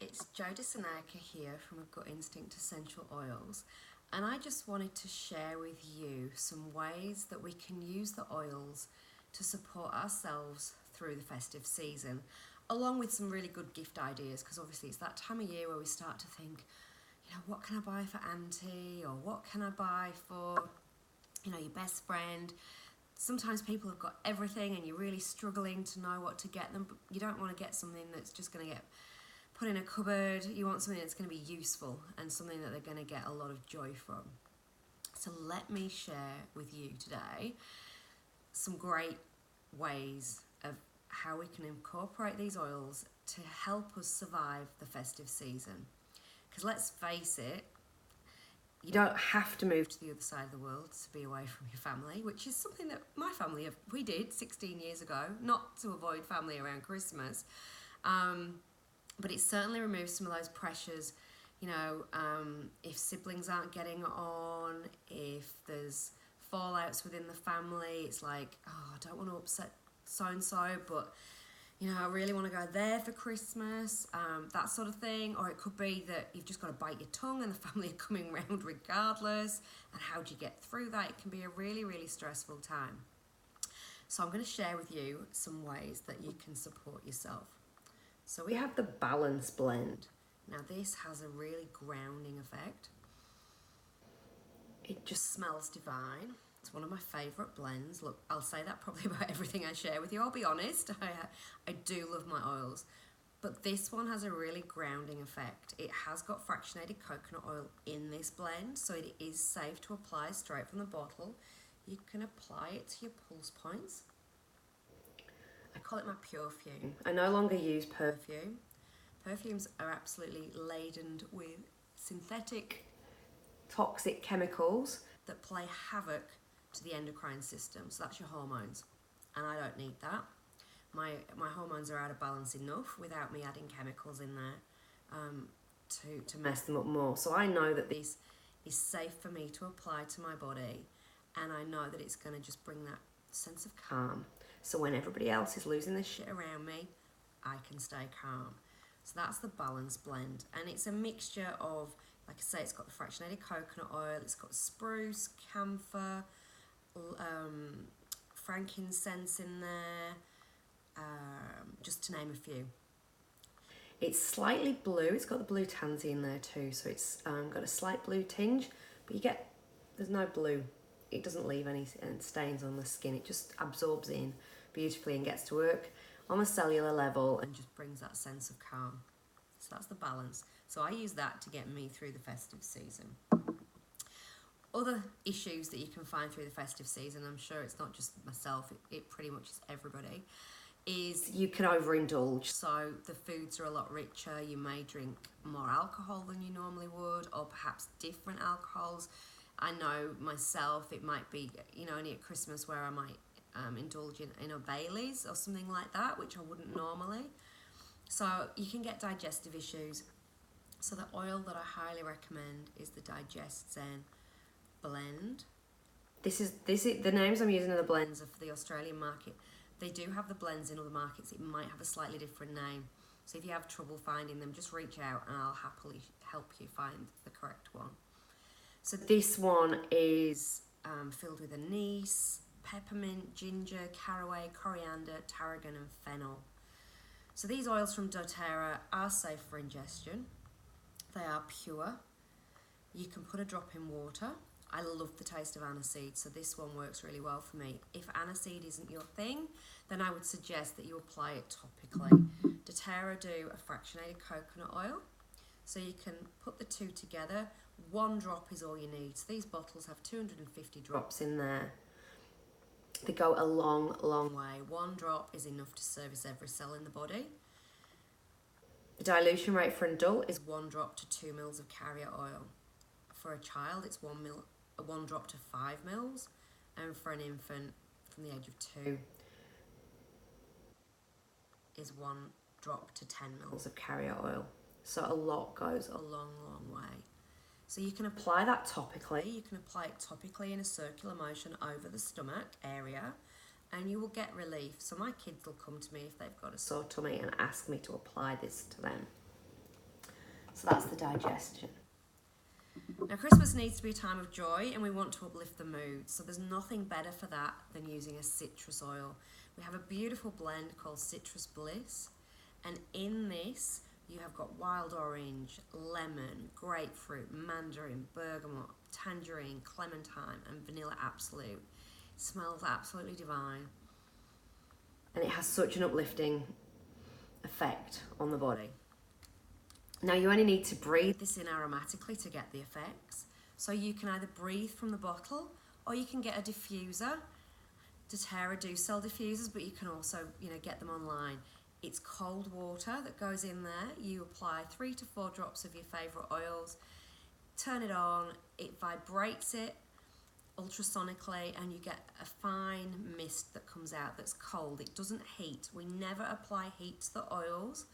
It's Jo DeSanaka here from A Gut Instinct Essential Oils, and I just wanted to share with you some ways that we can use the oils to support ourselves through the festive season, along with some really good gift ideas, because obviously it's that time of year where we start to think, what can I buy for Auntie, or what can I buy for, your best friend. Sometimes people have got everything and you're really struggling to know what to get them, but you don't want to get something that's just going to get put in a cupboard. You want something that's going to be useful and something that they're going to get a lot of joy from. So let me share with you today some great ways of how we can incorporate these oils to help us survive the festive season. Because let's face it, you don't have to move to the other side of the world to be away from your family, which is something that my family, we did 16 years ago, not to avoid family around Christmas. But it certainly removes some of those pressures, if siblings aren't getting on, if there's fallouts within the family, it's like, I don't want to upset so-and-so, but, I really want to go there for Christmas, that sort of thing. Or it could be that you've just got to bite your tongue and the family are coming round regardless. And how do you get through that? It can be a really, really stressful time. So I'm going to share with you some ways that you can support yourself. So we have the Balance Blend. Now this has a really grounding effect. It just smells divine. It's one of my favourite blends. Look, I'll say that probably about everything I share with you. I'll be honest, I do love my oils. But this one has a really grounding effect. It has got fractionated coconut oil in this blend, so it is safe to apply straight from the bottle. You can apply it to your pulse points. I call it my pure fume. I no longer use perfume. Perfumes are absolutely laden with synthetic, toxic chemicals that play havoc to the endocrine system. So that's your hormones. And I don't need that. My hormones are out of balance enough without me adding chemicals in there to mess them up more. So I know that this is safe for me to apply to my body, and I know that it's going to just bring that sense of calm. So when everybody else is losing their shit around me, I can stay calm. So that's the Balance Blend. And it's a mixture of, like I say, it's got the fractionated coconut oil, it's got spruce, camphor, frankincense in there, just to name a few. It's slightly blue, it's got the blue tansy in there too, so it's got a slight blue tinge, but there's no blue. It doesn't leave any stains on the skin. It just absorbs in beautifully and gets to work on a cellular level and just brings that sense of calm. So that's the Balance. So I use that to get me through the festive season. Other issues that you can find through the festive season, I'm sure it's not just myself, it pretty much is everybody, is you can overindulge. So the foods are a lot richer. You may drink more alcohol than you normally would, or perhaps different alcohols. I know myself, it might be, only at Christmas where I might indulge in a Baileys or something like that, which I wouldn't normally. So you can get digestive issues. So the oil that I highly recommend is the Digest Zen blend. This is the names I'm using are the blends are for the Australian market. They do have the blends in other markets. It might have a slightly different name. So if you have trouble finding them, just reach out and I'll happily help you find the correct one. So this one is filled with anise, peppermint, ginger, caraway, coriander, tarragon and fennel. So these oils from doTERRA are safe for ingestion. They are pure. You can put a drop in water. I love the taste of aniseed, so this one works really well for me. If aniseed isn't your thing, then I would suggest that you apply it topically. doTERRA do a fractionated coconut oil, so you can put the two together. One drop is all you need. So these bottles have 250 drops in there. They go a long, long way. One drop is enough to service every cell in the body. The dilution rate for an adult is 1 drop to 2 mils of carrier oil. For a child, it's 1 drop to 5 mils. And for an infant from the age of 2 is 1 drop to 10 mils of carrier oil. So a lot goes a long, long way. So you can apply that topically. You can apply it topically in a circular motion over the stomach area, and you will get relief. So my kids will come to me if they've got a sore tummy and ask me to apply this to them. So that's the digestion. Now, Christmas needs to be a time of joy and we want to uplift the mood, so there's nothing better for that than using a citrus oil. We have a beautiful blend called Citrus Bliss, and in this you have got wild orange, lemon, grapefruit, mandarin, bergamot, tangerine, clementine and vanilla absolute. It smells absolutely divine. And it has such an uplifting effect on the body. Now you only need to breathe this in aromatically to get the effects. So you can either breathe from the bottle or you can get a diffuser. doTERRA do sell diffusers, but you can also, get them online. It's cold water that goes in there. You apply 3 to 4 drops of your favourite oils, turn it on, it vibrates it ultrasonically, and you get a fine mist that comes out that's cold. It doesn't heat. We never apply heat to the oils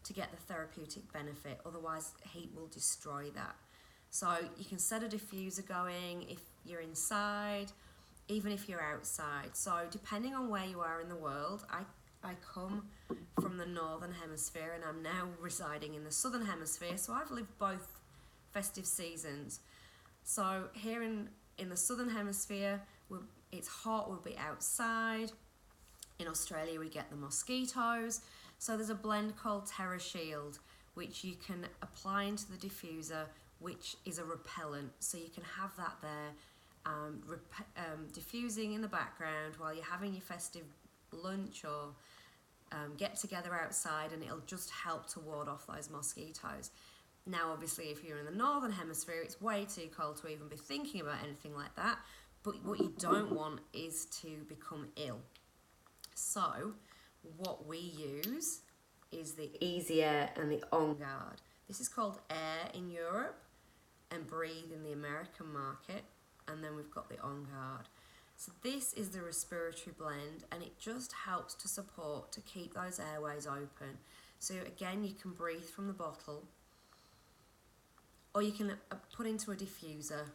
to get the therapeutic benefit, otherwise heat will destroy that. So you can set a diffuser going if you're inside, even if you're outside. So depending on where you are in the world, I come from the northern hemisphere and I'm now residing in the southern hemisphere, so I've lived both festive seasons. So here in the southern hemisphere, it's hot, we'll be outside. In Australia we get the mosquitoes, so there's a blend called Terra Shield which you can apply into the diffuser, which is a repellent, so you can have that there diffusing in the background while you're having your festive lunch or get together outside, and it'll just help to ward off those mosquitoes. Now obviously if you're in the northern hemisphere it's way too cold to even be thinking about anything like that, but what you don't want is to become ill. So what we use is the Easy Air and the On Guard. This is called Air in Europe and Breathe in the American market, and then we've got the On Guard. So this is the respiratory blend, and it just helps to support to keep those airways open. So again, you can breathe from the bottle, or you can put into a diffuser.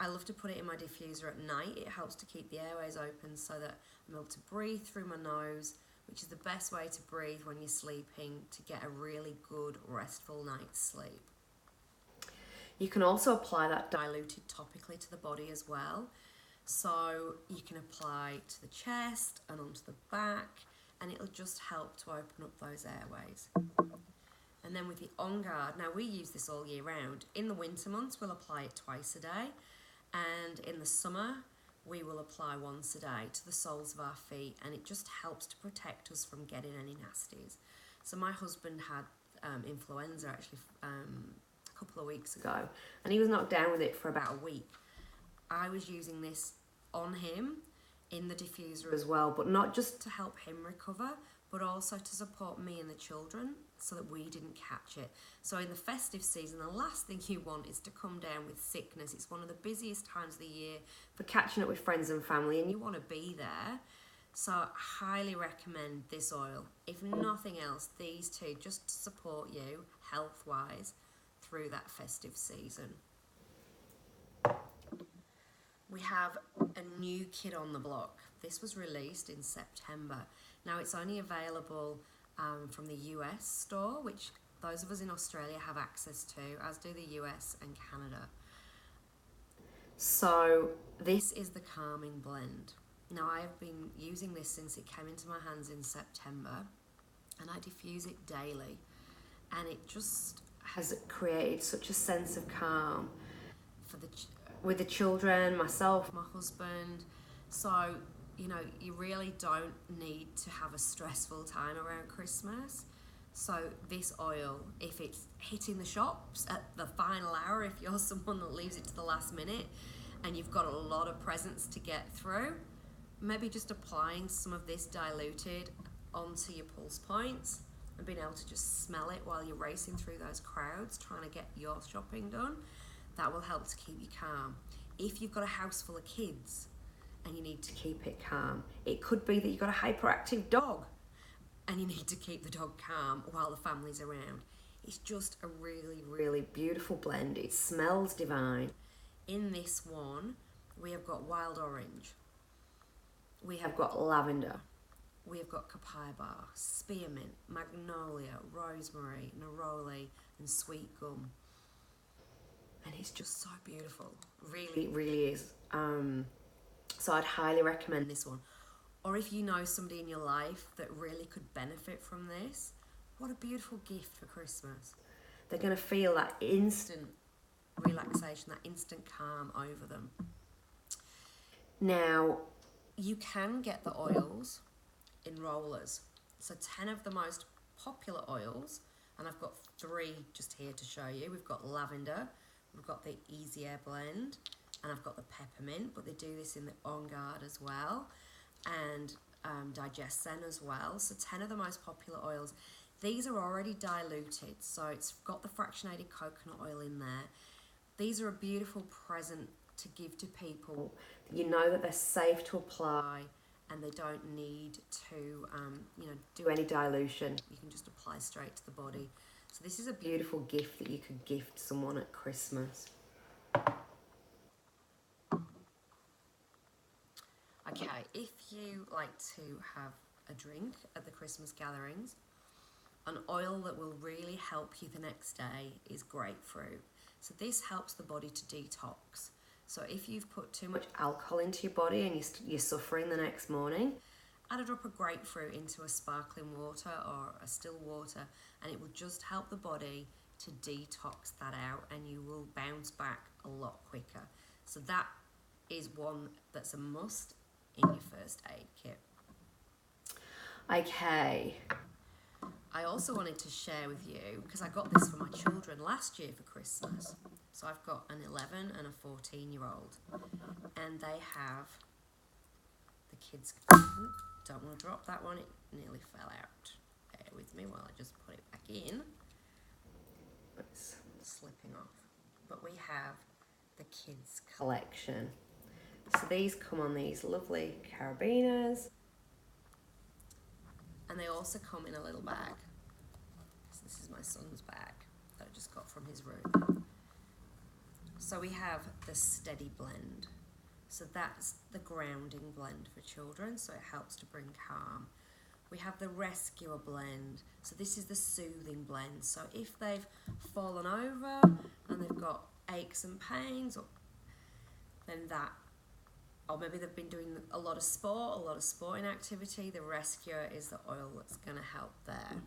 I love to put it in my diffuser at night. It helps to keep the airways open so that I'm able to breathe through my nose, which is the best way to breathe when you're sleeping to get a really good restful night's sleep. You can also apply that diluted topically to the body as well. So you can apply to the chest and onto the back, and it'll just help to open up those airways. And then with the On Guard, now we use this all year round. In the winter months, we'll apply it twice a day. And in the summer, we will apply once a day to the soles of our feet. And it just helps to protect us from getting any nasties. So my husband had influenza actually a couple of weeks ago. and he was knocked down with it for about a week. I was using this on him in the diffuser as well, but not just to help him recover, but also to support me and the children so that we didn't catch it. So in the festive season, the last thing you want is to come down with sickness. It's one of the busiest times of the year for catching up with friends and family, and you want to be there. So I highly recommend this oil. If nothing else, these two, just to support you health-wise through that festive season. We have a new kit on the block. This was released in September. Now it's only available from the US store, which those of us in Australia have access to, as do the US and Canada. So this is the Calming Blend. Now I have been using this since it came into my hands in September, and I diffuse it daily, and it just has created such a sense of calm for with the children, myself, my husband. So you really don't need to have a stressful time around Christmas. So this oil, if it's hitting the shops at the final hour, if you're someone that leaves it to the last minute and you've got a lot of presents to get through, maybe just applying some of this diluted onto your pulse points and being able to just smell it while you're racing through those crowds trying to get your shopping done, that will help to keep you calm. If you've got a house full of kids and you need to keep it calm, it could be that you've got a hyperactive dog and you need to keep the dog calm while the family's around. It's just a really, really beautiful blend. It smells divine. In this one, we have got wild orange. We have got lavender. we have got copaiba, spearmint, magnolia, rosemary, neroli, and sweet gum. And it's just so beautiful. Really, really is. So I'd highly recommend this one. Or if you know somebody in your life that really could benefit from this, what a beautiful gift for Christmas. They're going to feel that instant relaxation, that instant calm over them. Now, you can get the oils in rollers. So 10 of the most popular oils, and I've got 3 just here to show you. We've got lavender, we've got the Easy Air blend, and I've got the peppermint, but they do this in the On Guard as well, and Digest-Zen as well. So 10 of the most popular oils. These are already diluted, so it's got the fractionated coconut oil in there. These are a beautiful present to give to people. You know that they're safe to apply and they don't need to do any dilution. You can just apply straight to the body. So this is a beautiful gift that you could gift someone at Christmas. Okay, if you like to have a drink at the Christmas gatherings, an oil that will really help you the next day is grapefruit. So this helps the body to detox. So if you've put too much alcohol into your body and you're suffering the next morning, add a drop of grapefruit into a sparkling water or a still water, and it will just help the body to detox that out, and you will bounce back a lot quicker. So that is one that's a must in your first aid kit. Okay. I also wanted to share with you, because I got this for my children last year for Christmas. So I've got an 11 and a 14-year-old, and they have the kids. Don't want to drop that one, it nearly fell out. Bear with me while I just put it back in. It's slipping off. But we have the kids collection. So these come on these lovely carabiners, and they also come in a little bag. So this is my son's bag that I just got from his room. So we have the Steady blend. So that's the grounding blend for children, so it helps to bring calm. We have the Rescuer blend. So this is the soothing blend. So if they've fallen over and they've got aches and pains, then that, or maybe they've been doing a lot of sporting activity, the Rescuer is the oil that's going to help there.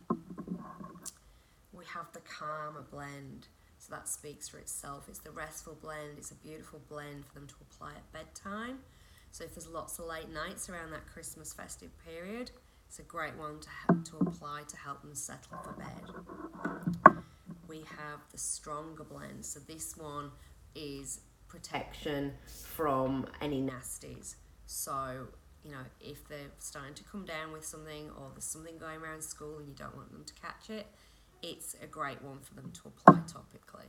We have the Calmer blend. So that speaks for itself. It's the restful blend. It's a beautiful blend for them to apply at bedtime. So if there's lots of late nights around that Christmas festive period, it's a great one to apply to help them settle for bed. We have the Stronger blend. So this one is protection from any nasties. So, if they're starting to come down with something, or there's something going around school and you don't want them to catch it, it's a great one for them to apply topically.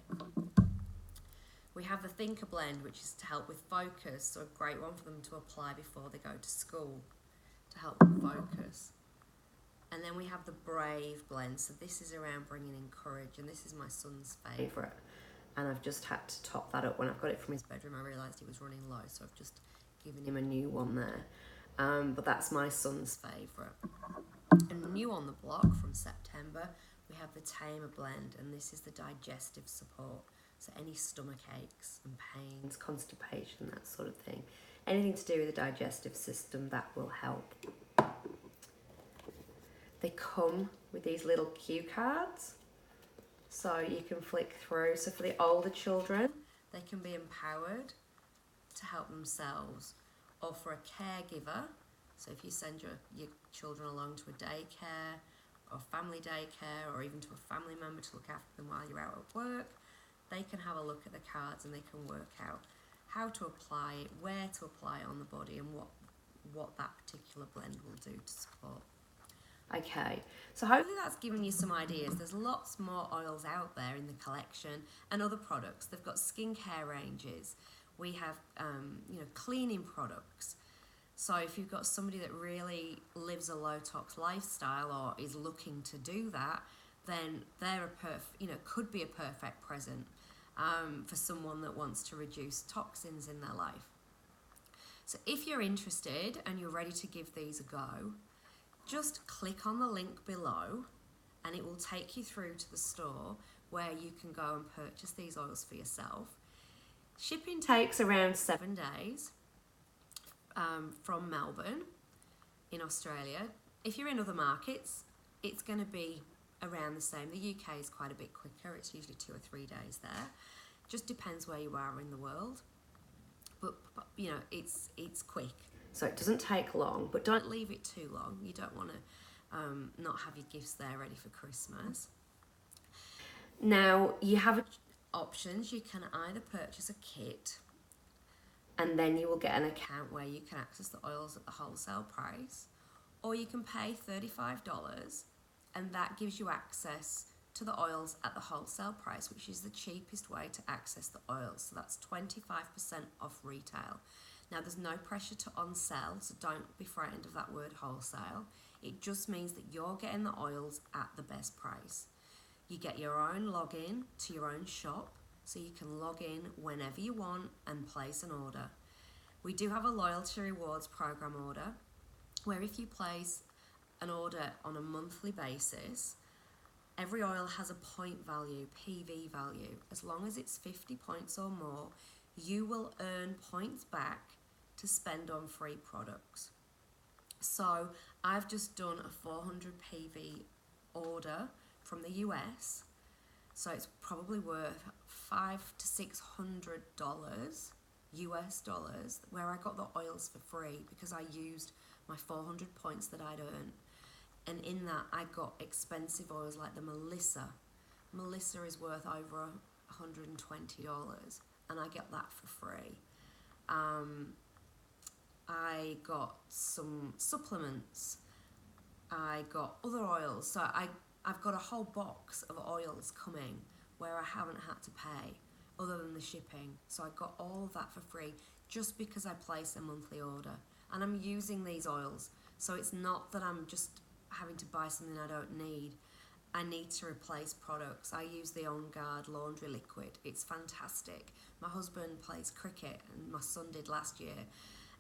We have the Thinker blend, which is to help with focus, so a great one for them to apply before they go to school to help them focus. And then we have the Brave blend, so this is around bringing in courage, and this is my son's favourite. And I've just had to top that up. When I've got it from his bedroom, I realised he was running low, so I've just given him a new one there. But that's my son's favourite. And new on the block from September, we have the Tamer blend, and this is the digestive support. So any stomach aches and pains, constipation, that sort of thing. Anything to do with the digestive system, that will help. They come with these little cue cards, so you can flick through. So for the older children, they can be empowered to help themselves, or for a caregiver. So if you send your children along to a daycare, or family daycare, or even to a family member to look after them while you're out at work, they can have a look at the cards and they can work out how to apply it, where to apply it on the body, and what that particular blend will do to support. Okay, so hopefully that's given you some ideas. There's lots more oils out there in the collection, and other products. They've got skincare ranges. We have cleaning products. So if you've got somebody that really lives a low tox lifestyle or is looking to do that, then they're could be a perfect present for someone that wants to reduce toxins in their life. So if you're interested and you're ready to give these a go, just click on the link below and it will take you through to the store where you can go and purchase these oils for yourself. Shipping takes around 7 days from Melbourne in Australia. If you're in other markets, it's going to be around the same. The UK is quite a bit quicker. It's usually 2 or 3 days there. Just depends where you are in the world. But you know, it's quick. So it doesn't take long, but don't leave it too long. You don't want to not have your gifts there ready for Christmas. Now, you have options. You can either purchase a kit and then you will get an account where you can access the oils at the wholesale price, or you can pay $35 and that gives you access to the oils at the wholesale price, which is the cheapest way to access the oils. So that's 25% off retail. Now, there's no pressure to on-sell, so don't be frightened of that word wholesale. It just means that you're getting the oils at the best price. You get your own login to your own shop, so you can log in whenever you want and place an order. We do have a loyalty rewards program order, where if you place an order on a monthly basis, every oil has a point value, PV value. As long as it's 50 points or more, you will earn points back to spend on free products. So I've just done a 400 PV order from the US, so it's probably worth $500 to $600 US dollars, where I got the oils for free because I used my 400 points that I'd earned. And in that, I got expensive oils like the Melissa. Melissa is worth over $120, and I get that for free. I got some supplements. I got other oils. So I've got a whole box of oils coming where I haven't had to pay other than the shipping. So I got all of that for free just because I placed a monthly order. And I'm using these oils. So it's not that I'm just having to buy something I don't need. I need to replace products. I use the On Guard laundry liquid. It's fantastic. My husband plays cricket, and my son did last year.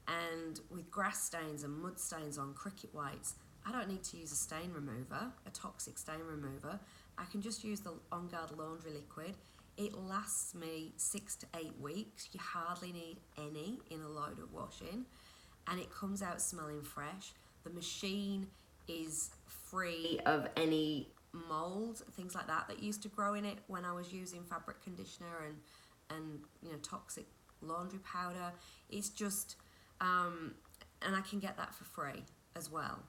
And with grass stains and mud stains on cricket whites, I don't need to use a stain remover, a toxic stain remover. I can just use the On Guard laundry liquid. It lasts me 6 to 8 weeks. You hardly need any in a load of washing. And it comes out smelling fresh. The machine is free of any mold, things like that used to grow in it when I was using fabric conditioner and you know, toxic laundry powder. It's just and I can get that for free as well.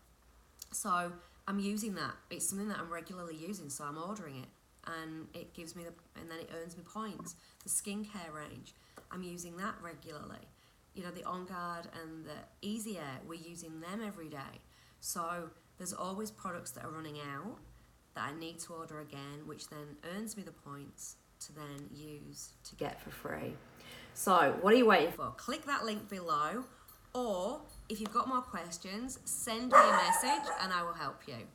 So I'm using that. It's something that I'm regularly using, so I'm ordering it, and it gives me and then it earns me points. The skincare range, I'm using that regularly. You know, the On Guard and the Easy Air, we're using them every day. So there's always products that are running out that I need to order again, which then earns me the points to then use to get for free. So what are you waiting for? Click that link below, or if you've got more questions, send me a message and I will help you.